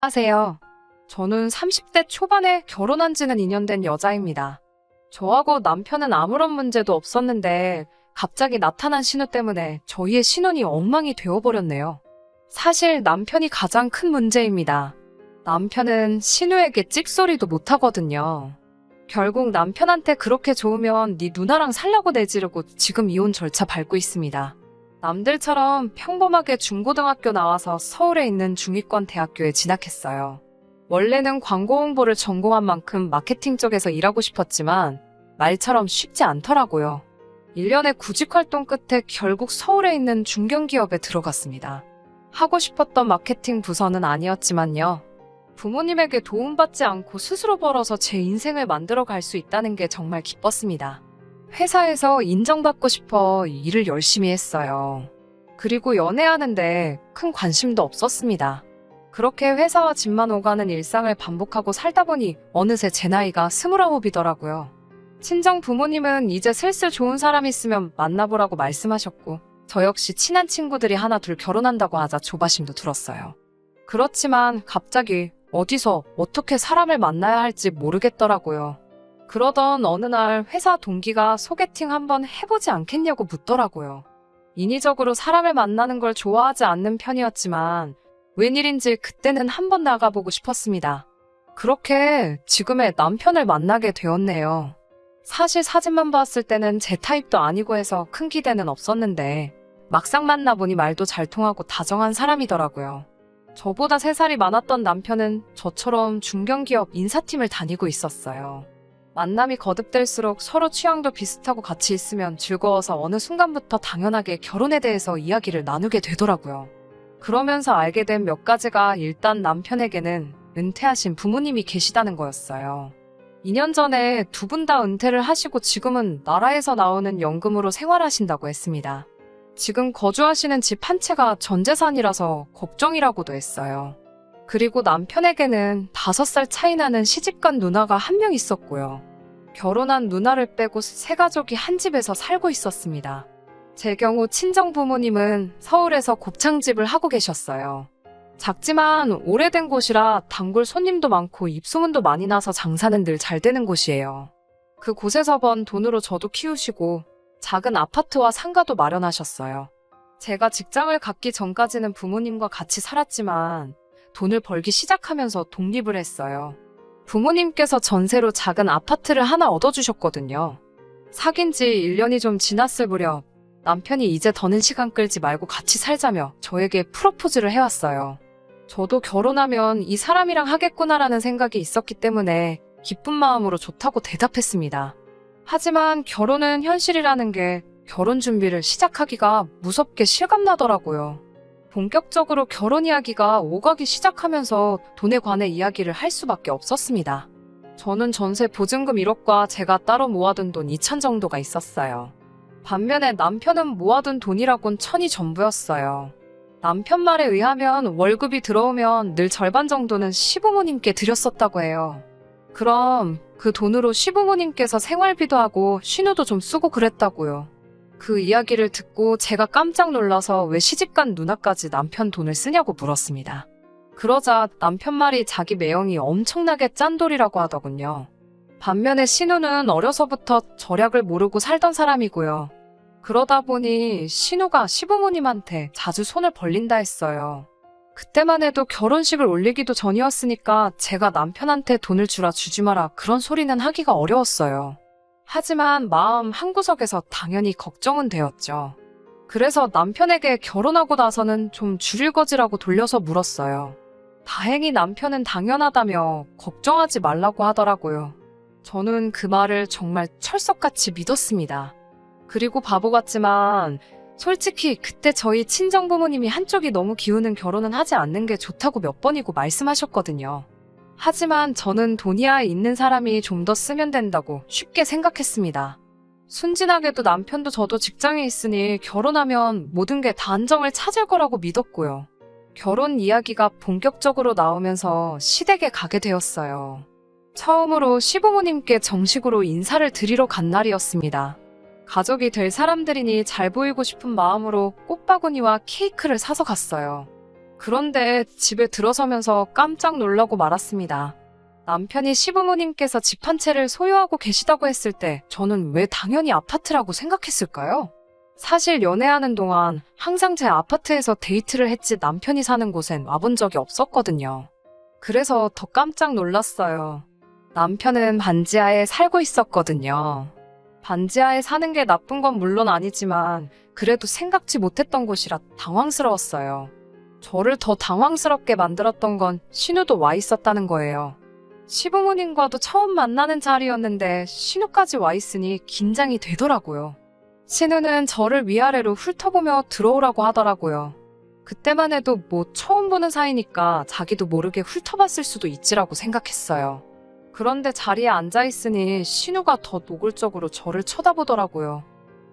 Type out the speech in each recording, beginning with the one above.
안녕하세요. 저는 30대 초반에 결혼한 지는 2년 된 여자입니다. 저하고 남편은 아무런 문제도 없었는데 갑자기 나타난 신우 때문에 저희의 신혼이 엉망이 되어버렸네요. 사실 남편이 가장 큰 문제입니다. 남편은 신우에게 찍소리도 못하거든요. 결국 남편한테 그렇게 좋으면 네 누나랑 살라고 내지르고 지금 이혼 절차 밟고 있습니다. 남들처럼 평범하게 중고등학교 나와서 서울에 있는 중위권 대학교에 진학했어요. 원래는 광고 홍보를 전공한 만큼 마케팅 쪽에서 일하고 싶었지만 말처럼 쉽지 않더라고요. 1년의 구직 활동 끝에 결국 서울에 있는 중견기업에 들어갔습니다. 하고 싶었던 마케팅 부서는 아니었지만요. 부모님에게 도움받지 않고 스스로 벌어서 제 인생을 만들어 갈 수 있다는 게 정말 기뻤습니다. 회사에서 인정받고 싶어 일을 열심히 했어요. 그리고 연애하는데 큰 관심도 없었습니다. 그렇게 회사와 집만 오가는 일상을 반복하고 살다 보니 어느새 제 나이가 29이더라고요. 친정 부모님은 이제 슬슬 좋은 사람 있으면 만나보라고 말씀하셨고 저 역시 친한 친구들이 하나 둘 결혼한다고 하자 조바심도 들었어요. 그렇지만 갑자기 어디서 어떻게 사람을 만나야 할지 모르겠더라고요. 그러던 어느 날 회사 동기가 소개팅 한번 해보지 않겠냐고 묻더라고요. 인위적으로 사람을 만나는 걸 좋아하지 않는 편이었지만 웬일인지 그때는 한번 나가보고 싶었습니다. 그렇게 지금의 남편을 만나게 되었네요. 사실 사진만 봤을 때는 제 타입도 아니고 해서 큰 기대는 없었는데 막상 만나보니 말도 잘 통하고 다정한 사람이더라고요. 저보다 3살이 많았던 남편은 저처럼 중견기업 인사팀을 다니고 있었어요. 만남이 거듭될수록 서로 취향도 비슷하고 같이 있으면 즐거워서 어느 순간부터 당연하게 결혼에 대해서 이야기를 나누게 되더라고요. 그러면서 알게 된 몇 가지가 일단 남편에게는 은퇴하신 부모님이 계시다는 거였어요. 2년 전에 두 분 다 은퇴를 하시고 지금은 나라에서 나오는 연금으로 생활하신다고 했습니다. 지금 거주하시는 집 한 채가 전 재산이라서 걱정이라고도 했어요. 그리고 남편에게는 5살 차이 나는 시집간 누나가 한 명 있었고요. 결혼한 누나를 빼고 세 가족이 한 집에서 살고 있었습니다. 제 경우 친정 부모님은 서울에서 곱창집을 하고 계셨어요. 작지만 오래된 곳이라 단골 손님도 많고 입소문도 많이 나서 장사는 늘 잘 되는 곳이에요. 그 곳에서 번 돈으로 저도 키우시고 작은 아파트와 상가도 마련하셨어요. 제가 직장을 갖기 전까지는 부모님과 같이 살았지만 돈을 벌기 시작하면서 독립을 했어요. 부모님께서 전세로 작은 아파트를 하나 얻어주셨거든요. 사귄 지 1년이 좀 지났을 무렵 남편이 이제 더는 시간 끌지 말고 같이 살자며 저에게 프로포즈를 해왔어요. 저도 결혼하면 이 사람이랑 하겠구나라는 생각이 있었기 때문에 기쁜 마음으로 좋다고 대답했습니다. 하지만 결혼은 현실이라는 게 결혼 준비를 시작하기가 무섭게 실감나더라고요. 본격적으로 결혼 이야기가 오가기 시작하면서 돈에 관해 이야기를 할 수밖에 없었습니다. 저는 전세 보증금 1억과 제가 따로 모아둔 돈 2천 정도가 있었어요. 반면에 남편은 모아둔 돈이라곤 천이 전부였어요. 남편 말에 의하면 월급이 들어오면 늘 절반 정도는 시부모님께 드렸었다고 해요. 그럼 그 돈으로 시부모님께서 생활비도 하고 신우도 좀 쓰고 그랬다고요. 그 이야기를 듣고 제가 깜짝 놀라서 왜 시집간 누나까지 남편 돈을 쓰냐고 물었습니다. 그러자 남편 말이 자기 매형이 엄청나게 짠돌이라고 하더군요. 반면에 신우는 어려서부터 절약을 모르고 살던 사람이고요. 그러다 보니 신우가 시부모님한테 자주 손을 벌린다 했어요. 그때만 해도 결혼식을 올리기도 전이었으니까 제가 남편한테 돈을 주라 주지 마라 그런 소리는 하기가 어려웠어요. 하지만 마음 한구석에서 당연히 걱정은 되었죠. 그래서 남편에게 결혼하고 나서는 좀 줄일 거지라고 돌려서 물었어요. 다행히 남편은 당연하다며 걱정하지 말라고 하더라고요. 저는 그 말을 정말 철석같이 믿었습니다. 그리고 바보 같지만 솔직히 그때 저희 친정부모님이 한쪽이 너무 기우는 결혼은 하지 않는 게 좋다고 몇 번이고 말씀하셨거든요. 하지만 저는 돈이야 있는 사람이 좀 더 쓰면 된다고 쉽게 생각했습니다. 순진하게도 남편도 저도 직장에 있으니 결혼하면 모든 게 다 안정을 찾을 거라고 믿었고요. 결혼 이야기가 본격적으로 나오면서 시댁에 가게 되었어요. 처음으로 시부모님께 정식으로 인사를 드리러 간 날이었습니다. 가족이 될 사람들이니 잘 보이고 싶은 마음으로 꽃바구니와 케이크를 사서 갔어요. 그런데 집에 들어서면서 깜짝 놀라고 말았습니다. 남편이 시부모님께서 집 한 채를 소유하고 계시다고 했을 때 저는 왜 당연히 아파트라고 생각했을까요? 사실 연애하는 동안 항상 제 아파트에서 데이트를 했지 남편이 사는 곳엔 와본 적이 없었거든요. 그래서 더 깜짝 놀랐어요. 남편은 반지하에 살고 있었거든요. 반지하에 사는 게 나쁜 건 물론 아니지만 그래도 생각지 못했던 곳이라 당황스러웠어요. 저를 더 당황스럽게 만들었던 건 신우도 와 있었다는 거예요. 시부모님과도 처음 만나는 자리였는데 신우까지 와 있으니 긴장이 되더라고요. 신우는 저를 위아래로 훑어보며 들어오라고 하더라고요. 그때만 해도 뭐 처음 보는 사이니까 자기도 모르게 훑어봤을 수도 있지라고 생각했어요. 그런데 자리에 앉아있으니 신우가 더 노골적으로 저를 쳐다보더라고요.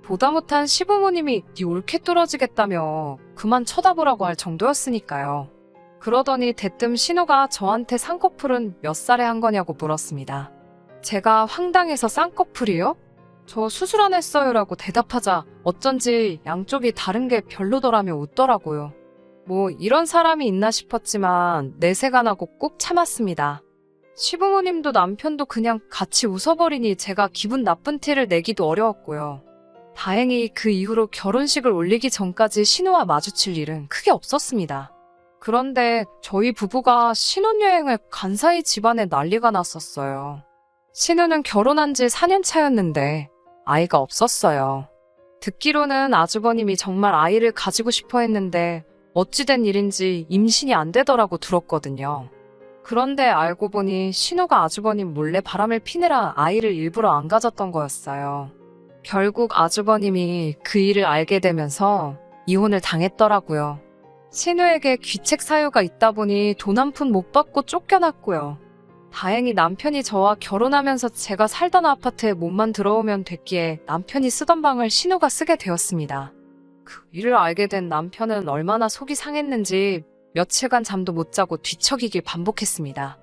보다 못한 시부모님이 네 올케 뚫어지겠다며 그만 쳐다보라고 할 정도였으니까요. 그러더니 대뜸 신우가 저한테 쌍꺼풀은 몇 살에 한 거냐고 물었습니다. 제가 황당해서 쌍꺼풀이요? 저 수술 안 했어요라고 대답하자 어쩐지 양쪽이 다른 게 별로더라며 웃더라고요. 뭐 이런 사람이 있나 싶었지만 내색 안 하고 꾹 참았습니다. 시부모님도 남편도 그냥 같이 웃어버리니 제가 기분 나쁜 티를 내기도 어려웠고요. 다행히 그 이후로 결혼식을 올리기 전까지 신우와 마주칠 일은 크게 없었습니다. 그런데 저희 부부가 신혼여행을 간 사이 집안에 난리가 났었어요. 신우는 결혼한 지 4년 차였는데 아이가 없었어요. 듣기로는 아주버님이 정말 아이를 가지고 싶어 했는데 어찌된 일인지 임신이 안 되더라고 들었거든요. 그런데 알고 보니 신우가 아주버님 몰래 바람을 피느라 아이를 일부러 안 가졌던 거였어요. 결국 아주버님이 그 일을 알게 되면서 이혼을 당했더라고요. 신우에게 귀책 사유가 있다 보니 돈 한 푼 못 받고 쫓겨났고요. 다행히 남편이 저와 결혼하면서 제가 살던 아파트에 몸만 들어오면 됐기에 남편이 쓰던 방을 신우가 쓰게 되었습니다. 그 일을 알게 된 남편은 얼마나 속이 상했는지 며칠간 잠도 못 자고 뒤척이길 반복했습니다.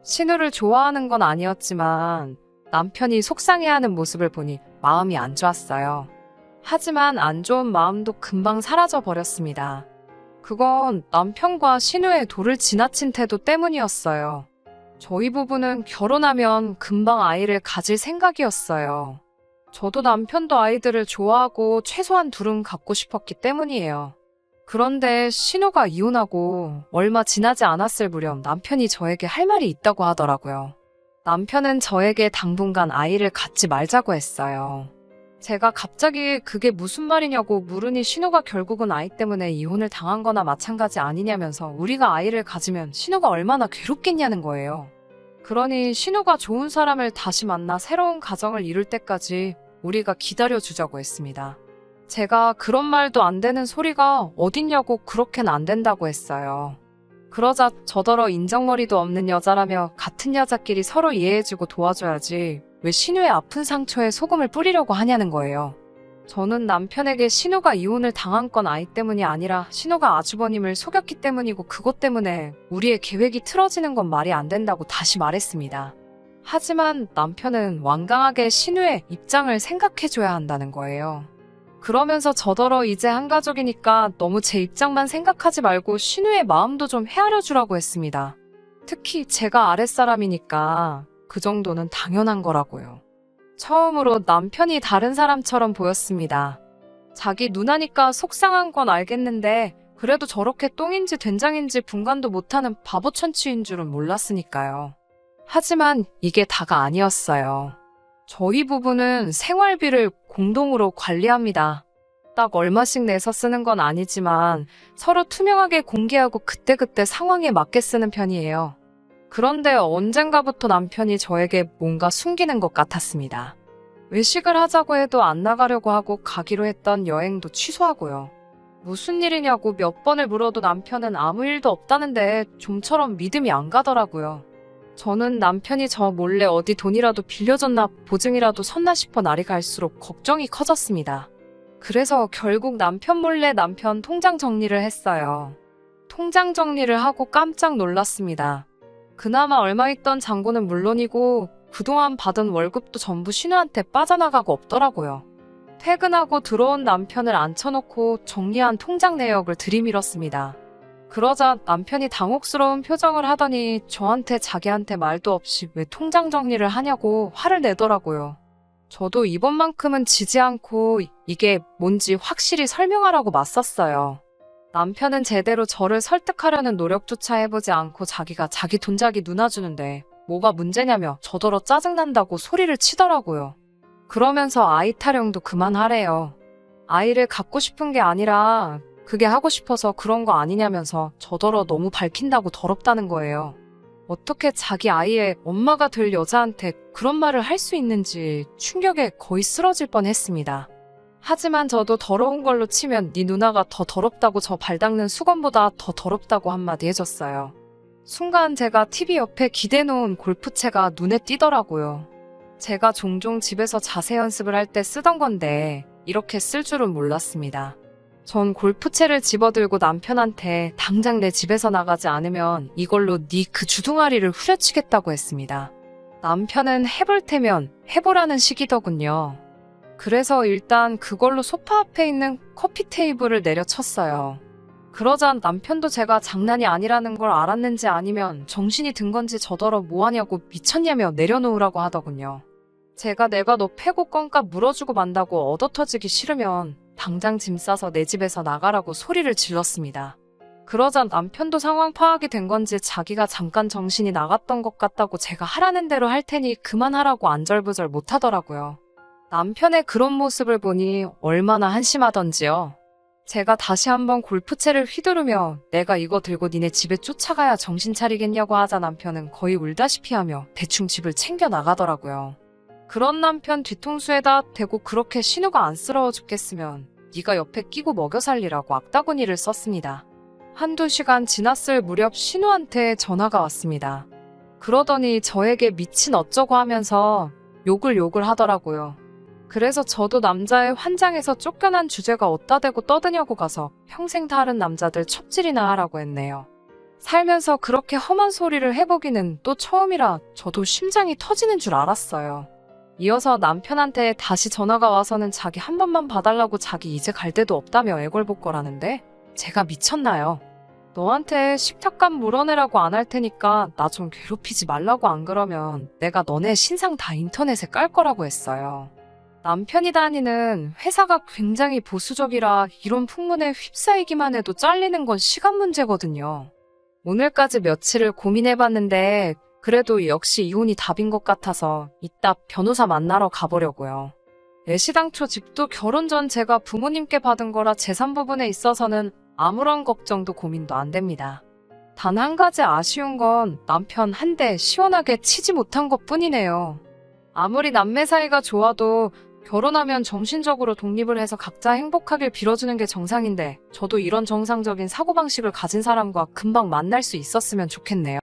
신우를 좋아하는 건 아니었지만 남편이 속상해하는 모습을 보니 마음이 안 좋았어요. 하지만 안 좋은 마음도 금방 사라져 버렸습니다. 그건 남편과 신우의 도를 지나친 태도 때문이었어요. 저희 부부는 결혼하면 금방 아이를 가질 생각이었어요. 저도 남편도 아이들을 좋아하고 최소한 둘은 갖고 싶었기 때문이에요. 그런데 신우가 이혼하고 얼마 지나지 않았을 무렵 남편이 저에게 할 말이 있다고 하더라고요. 남편은 저에게 당분간 아이를 갖지 말자고 했어요. 제가 갑자기 그게 무슨 말이냐고 물으니 신우가 결국은 아이 때문에 이혼을 당한 거나 마찬가지 아니냐면서 우리가 아이를 가지면 신우가 얼마나 괴롭겠냐는 거예요. 그러니 신우가 좋은 사람을 다시 만나 새로운 가정을 이룰 때까지 우리가 기다려주자고 했습니다. 제가 그런 말도 안 되는 소리가 어딨냐고 그렇게는 안 된다고 했어요. 그러자 저더러 인정머리도 없는 여자라며 같은 여자끼리 서로 이해해주고 도와줘야지 왜 신우의 아픈 상처에 소금을 뿌리려고 하냐는 거예요. 저는 남편에게 신우가 이혼을 당한 건 아이 때문이 아니라 신우가 아주버님을 속였기 때문이고 그것 때문에 우리의 계획이 틀어지는 건 말이 안 된다고 다시 말했습니다. 하지만 남편은 완강하게 신우의 입장을 생각해줘야 한다는 거예요. 그러면서 저더러 이제 한 가족이니까 너무 제 입장만 생각하지 말고 신우의 마음도 좀 헤아려 주라고 했습니다. 특히 제가 아랫사람이니까 그 정도는 당연한 거라고요. 처음으로 남편이 다른 사람처럼 보였습니다. 자기 누나니까 속상한 건 알겠는데 그래도 저렇게 똥인지 된장인지 분간도 못하는 바보 천치인 줄은 몰랐으니까요. 하지만 이게 다가 아니었어요. 저희 부부는 생활비를 공동으로 관리합니다. 딱 얼마씩 내서 쓰는 건 아니지만 서로 투명하게 공개하고 그때그때 상황에 맞게 쓰는 편이에요. 그런데 언젠가부터 남편이 저에게 뭔가 숨기는 것 같았습니다. 외식을 하자고 해도 안 나가려고 하고 가기로 했던 여행도 취소하고요. 무슨 일이냐고 몇 번을 물어도 남편은 아무 일도 없다는데 좀처럼 믿음이 안 가더라고요. 저는 남편이 저 몰래 어디 돈이라도 빌려줬나 보증이라도 섰나 싶어 날이 갈수록 걱정이 커졌습니다. 그래서 결국 남편 몰래 남편 통장 정리를 했어요. 통장 정리를 하고 깜짝 놀랐습니다. 그나마 얼마 있던 잔고는 물론이고 그동안 받은 월급도 전부 신우한테 빠져나가고 없더라고요. 퇴근하고 들어온 남편을 앉혀놓고 정리한 통장 내역을 들이밀었습니다. 그러자 남편이 당혹스러운 표정을 하더니 저한테 자기한테 말도 없이 왜 통장 정리를 하냐고 화를 내더라고요. 저도 이번만큼은 지지 않고 이게 뭔지 확실히 설명하라고 맞섰어요. 남편은 제대로 저를 설득하려는 노력조차 해보지 않고 자기가 자기 돈자기 누나주는데 뭐가 문제냐며 저더러 짜증난다고 소리를 치더라고요. 그러면서 아이 타령도 그만하래요. 아이를 갖고 싶은 게 아니라 그게 하고 싶어서 그런 거 아니냐면서 저더러 너무 밝힌다고 더럽다는 거예요. 어떻게 자기 아이의 엄마가 될 여자한테 그런 말을 할 수 있는지 충격에 거의 쓰러질 뻔했습니다. 하지만 저도 더러운 걸로 치면 네 누나가 더 더럽다고 저 발닦는 수건보다 더 더럽다고 한마디 해줬어요. 순간 제가 TV 옆에 기대놓은 골프채가 눈에 띄더라고요. 제가 종종 집에서 자세 연습을 할 때 쓰던 건데 이렇게 쓸 줄은 몰랐습니다. 전 골프채를 집어들고 남편한테 당장 내 집에서 나가지 않으면 이걸로 네 그 주둥아리를 후려치겠다고 했습니다. 남편은 해볼 테면 해보라는 식이더군요. 그래서 일단 그걸로 소파 앞에 있는 커피 테이블을 내려쳤어요. 그러자 남편도 제가 장난이 아니라는 걸 알았는지 아니면 정신이 든 건지 저더러 뭐하냐고 미쳤냐며 내려놓으라고 하더군요. 제가 내가 너 패고 껌값 물어주고 만다고 얻어터지기 싫으면 당장 짐 싸서 내 집에서 나가라고 소리를 질렀습니다. 그러자 남편도 상황 파악이 된 건지 자기가 잠깐 정신이 나갔던 것 같다고 제가 하라는 대로 할 테니 그만하라고 안절부절 못하더라고요. 남편의 그런 모습을 보니 얼마나 한심하던지요. 제가 다시 한번 골프채를 휘두르며 내가 이거 들고 니네 집에 쫓아가야 정신 차리겠냐고 하자 남편은 거의 울다시피 하며 대충 집을 챙겨 나가더라고요. 그런 남편 뒤통수에다 대고 그렇게 신우가 안쓰러워 죽겠으면 네가 옆에 끼고 먹여 살리라고 악다구니를 썼습니다. 한두 시간 지났을 무렵 신우한테 전화가 왔습니다. 그러더니 저에게 미친 어쩌고 하면서 욕을 하더라고요. 그래서 저도 남자의 환장에서 쫓겨난 주제가 어디다 대고 떠드냐고 가서 평생 다른 남자들 첩질이나 하라고 했네요. 살면서 그렇게 험한 소리를 해보기는 또 처음이라 저도 심장이 터지는 줄 알았어요. 이어서 남편한테 다시 전화가 와서는 자기 한 번만 봐달라고 자기 이제 갈 데도 없다며 애걸복걸하는데 제가 미쳤나요? 너한테 식탁값 물어내라고 안 할 테니까 나 좀 괴롭히지 말라고 안 그러면 내가 너네 신상 다 인터넷에 깔 거라고 했어요. 남편이 다니는 회사가 굉장히 보수적이라 이런 풍문에 휩싸이기만 해도 잘리는 건 시간 문제거든요. 오늘까지 며칠을 고민해봤는데 그래도 역시 이혼이 답인 것 같아서 이따 변호사 만나러 가보려고요. 애시당초 집도 결혼 전 제가 부모님께 받은 거라 재산 부분에 있어서는 아무런 걱정도 고민도 안 됩니다. 단 한 가지 아쉬운 건 남편 한 대 시원하게 치지 못한 것 뿐이네요. 아무리 남매 사이가 좋아도 결혼하면 정신적으로 독립을 해서 각자 행복하길 빌어주는 게 정상인데 저도 이런 정상적인 사고방식을 가진 사람과 금방 만날 수 있었으면 좋겠네요.